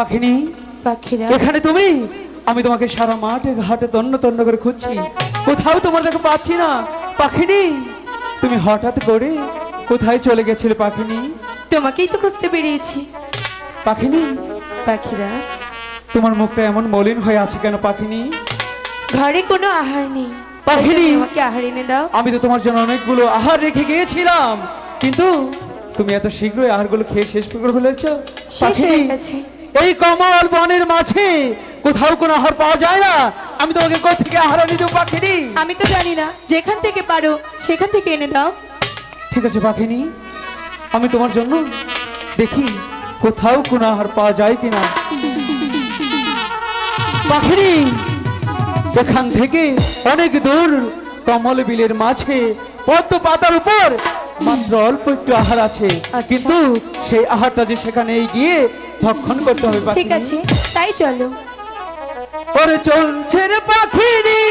পাখিনি, পাখিরা এখানে তুমি? আমি তোমাকে সারা মাঠে ঘাটে তন্ন তন্ন করে খুঁজছি, কোথাও তোমার দেখো পাচ্ছি না। পাখিনি, তুমি হঠাৎ করে কোথায় চলে গেছিলে পাখিনি? তোমাকেই তো খুঁজতে বেরিয়েছি। পাখিনি, পাখিরা তোমার মুখটা এমন মলিন হয়ে আছে কেন পাখিনি? ঘরে কোনো আহার নেই, পাখিনি, তুমি আমাকে আহার এনে দাও। আমি তো তোমার জন্য অনেকগুলো আহার রেখে গিয়েছিলাম, কিন্তু তুমি এত শীঘ্রই আহারগুলো খেয়ে শেষ করে ফেলেছ। শেষ হয়ে গেছে। এই কমল বনের মাঝে কোথাও কোনো আহার পাওয়া যায় না, আমি তোমাকে কোথা থেকে আহার এনে দেবো পাখিনি? আমি তো জানি না, যেখান থেকে পারো সেখান থেকে এনে দাও। ঠিক আছে পাখিনি, আমি তোমার জন্য দেখি কোথাও কোনো আহার পাওয়া যায় কিনা। পাখিনি, যেখান থেকে অনেক দূর কমল বিলের মাঝে পদ্ম পাতার উপর মাত্র অল্প একটু আহার আছে, কিন্তু সেই আহারটা যে সেখানে গিয়ে ভক্ষণ করতে হবে। ঠিক আছে, তাই চলো। ওরে চলছে রে পাখিনি,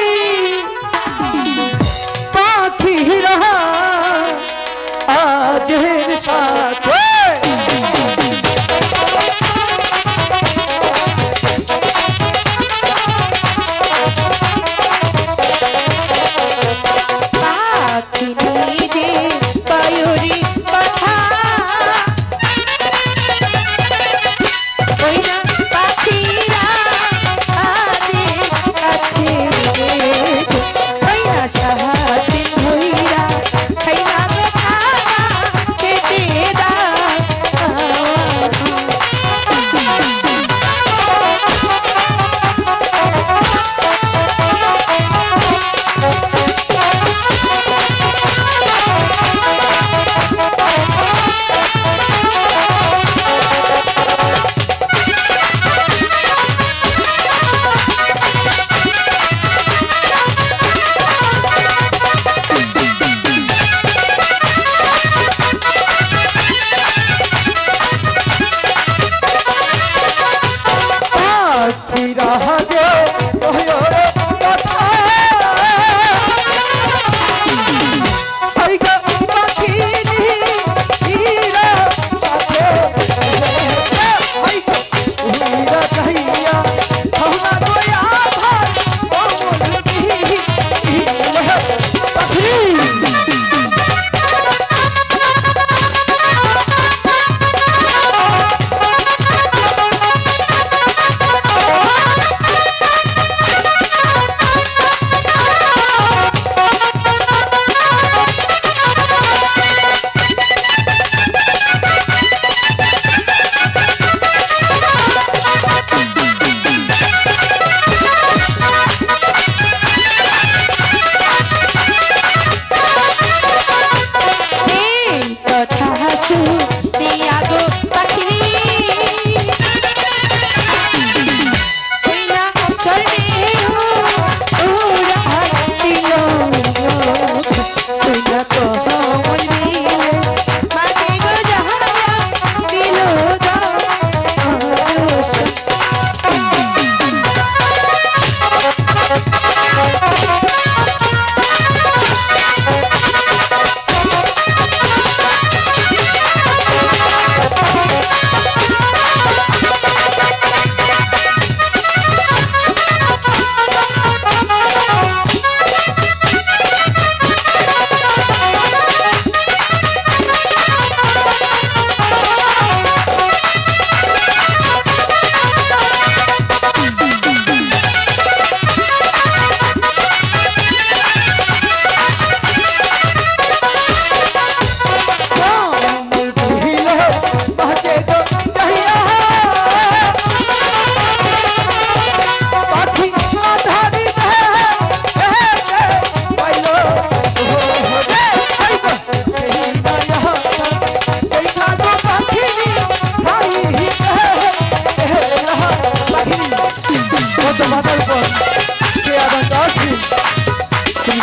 পাখিরা আজের সাথে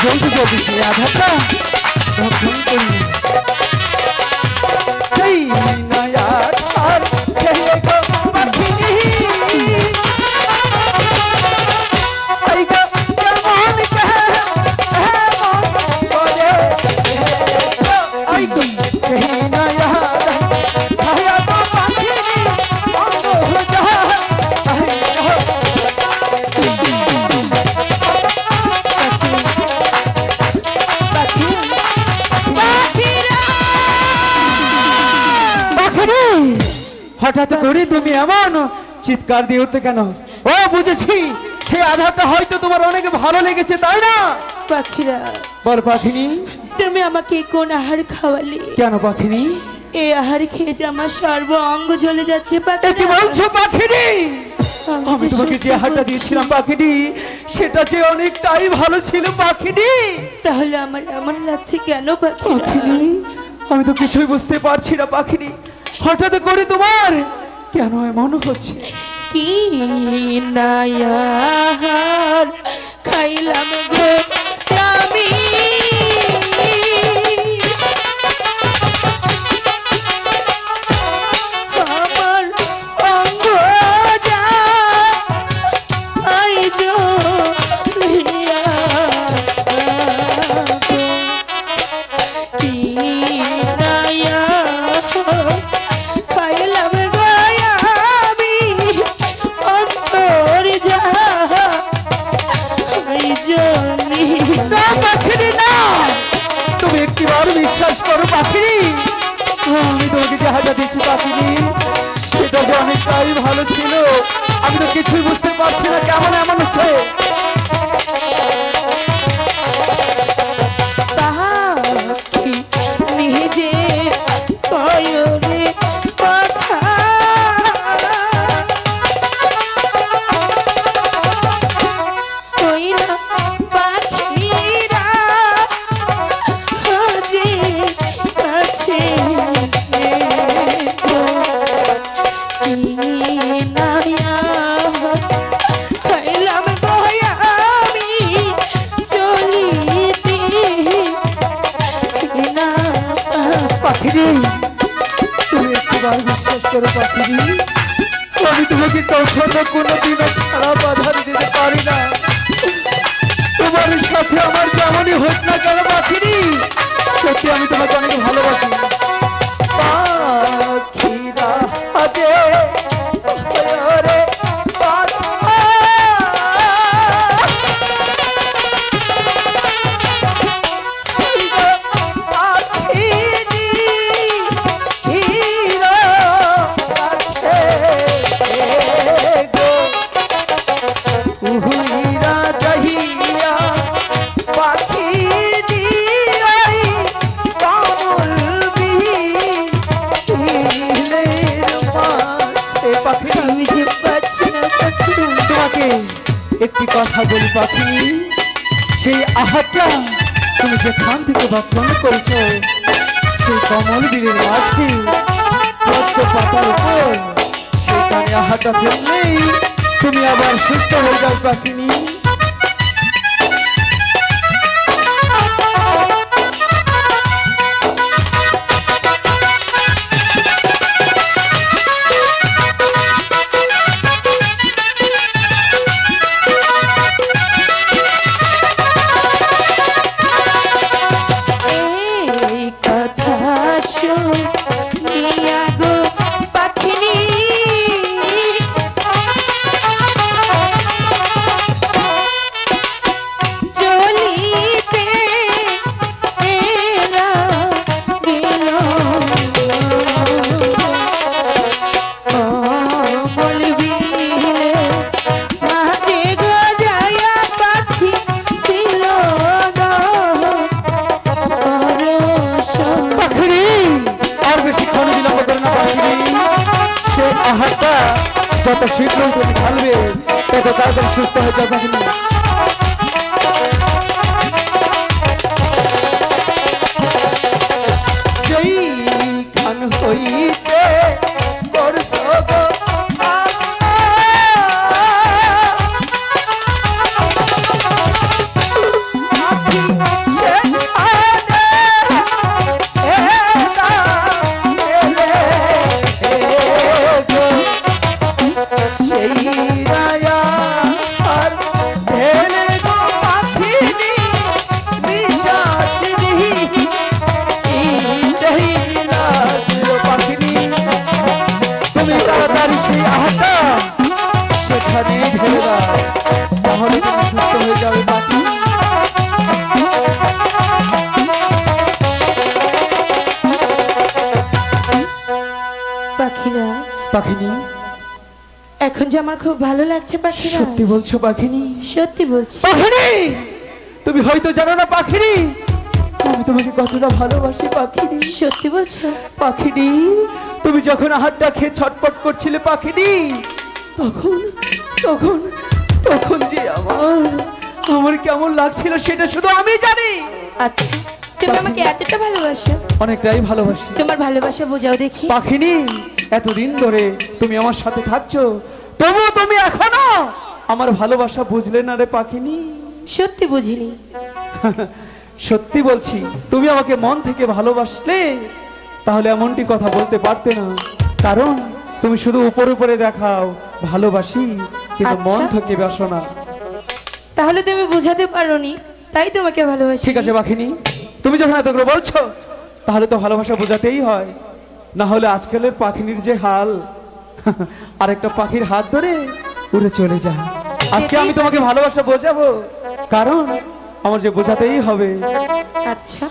জলদি জলদি সেই আধারটা ভক্ষণ করি। সেই নয়া আর খেলে গো পাখিনি, এই গো কেমন কেমন করে, এই গো সেই নয়া খায়া গো পাখিনি, অন্ধ যা হঠাৎ করে তুমি এমন চিৎকার দিয়ে উঠতে কেন? ও বুঝেছি, সেই আধারটা হয়তো তোমার অনেক ভালো লেগেছে, তাই না? পাখিরা, বল পাখিনি, তুমি আমাকে কোন আহার খাওয়ালে? কেন পাখিনি? এই আহার খেয়ে যে আমার সর্ব অঙ্গ জ্বলে যাচ্ছে এ কি পাখিরা। বলছো পাখিনি? আমি যে তোমাকে যে সত্যি আহারটা বলছি। দিয়েছিলাম পাখিনি, সেটা যে অনেকটাই ভালো ছিল পাখিনি। তাহলে আমার এমন লাগছে কেন পাখিরা? পাখিনি, আমি তো কিছুই বুঝতে পারছি না পাখিনি, হঠাৎ করে তোমার কেন এমন হচ্ছে? কি নায়ার খাইলাম গো আমি, আমার অঙ্গ যা আইজ লিয়া গো। কি নায়ার খাইলাম গো আমি, অন্তর যা আইজ লিয়া। না পাখিনি না, তুমি একটিবার বিশ্বাস করো পাখিনি, আমি তোমাকে যে হাজার দিচ্ছি পাখিনি, সেটা যে অনেকটাই ভালো ছিল। আমি তো কিছুই বুঝতে পারছি না কেমন এমন হচ্ছে। পাখি নিজে কয়রে কথা, ওই না পাখিরা যে আছে গো। কি নায়া খাইলাম গো আমি, চলিতে না পাখিনি, তুমি একটিবার বিশ্বাস করো পাখিনি, আমি তোমাকে কখনো কোনোদিনও খারাপ আধার দিতে পারি না। তোমার সাথে আমার যেমনই হোক না কেন পাখিনি, সত্যি আমি তোমাকে অনেক ভালোবাসি। পাখিরা আগে ওরে পাখা, পাখিনি হিরো আছে গো, উহুইরা যাহিয়া পাখি দিয়াই কামল বিহিলের মাঝে। পাখি, আমি যে পাচ্ছি না পাখি। তোমাকে একটি কথা বলি পাখি, সেই আহারটা তুমি যেখান থেকে ভক্ষণ করেছো, সেই কমল বীরের মাঝে পদ্ম পাতার উপর, সেখানে আহারটা ফেললেই তুমি আবার সুস্থ হয়ে যাও পাখিনি। এই কথা শুনিয়া গো পাখিনি, চলিতে এরা গেল। কমল বিলে মাঝে গো যায়া পাখি দিল না পরশ। পাখিনি, আর বেশিক্ষণ বিলম্ব করে না পাখিনি, সে আহারটা যত শীঘ্র তুমি ঢালবে তত তাড়াতাড়ি সুস্থ হয়ে যাবে পাখিনি। যেইখান হইতে করছো গো পাখি, সেখানে এলা এলে গো, সেই রায়া আর ঢেলে গো পাখিনি, বিশ্বাস দিহি তুমি তাড়াতাড়ি সেই আহারটা সেখানে ঢেলে দাও, তাহলে তুমি সুস্থ হয়ে যাবে পাখি। পাখিরাজ, পাখিনি, এখন যে আমার খুব ভালো লাগছে পাখিরা। সত্যি বলছো পাখিনি? সত্যি বলছি। পাখিনি, তুমি হয়তো জানো না পাখিনি, আমি তোমাকে কতটা ভালোবাসি পাখিনি। সত্যি বলছো? পাখিনি, তুমি যখন আহারটা খেয়ে ছটপট করছিলে পাখিনি, তখন তখন তখন যে আমার কেমন লাগছিল সেটা শুধু আমি জানি। আচ্ছা, তুমি আমাকে এতটা ভালোবাসো? অনেকটাই ভালোবাসি। তোমার ভালোবাসা বোঝাও দেখি। পাখিনি, এতদিন ধরে তুমি আমার সাথে থাকছো, তবু তুমি এখনো আমার ভালোবাসা বুঝলে না রে পাখিনি। সত্যি বুঝিনি। সত্যি বলছি, তুমি আমাকে মন থেকে ভালোবাসলে তাহলে এমনটি কথা বলতে পারতে না, কারণ তুমি শুধু উপরে উপরে দেখাও ভালোবাসি, কিন্তু মন আচ্ছা। থেকে বাসো না। তাহলে তুমি বোঝাতে পারোনি, তাই তোমাকে ভালোবাসি। ঠিক আছে পাখিনি, তুমি যখন এত করে বলছো তাহলে তো ভালোবাসা বোঝাতেই হয়, না হলে আজকালের পাখির যে হাল, আরেকটা পাখির হাত ধরে উড়ে চলে যায়। আজকে আমি তোমাকে ভালোবাসা বোঝাবো, কারণ আমার যে বোঝাতেই হবে। আচ্ছা,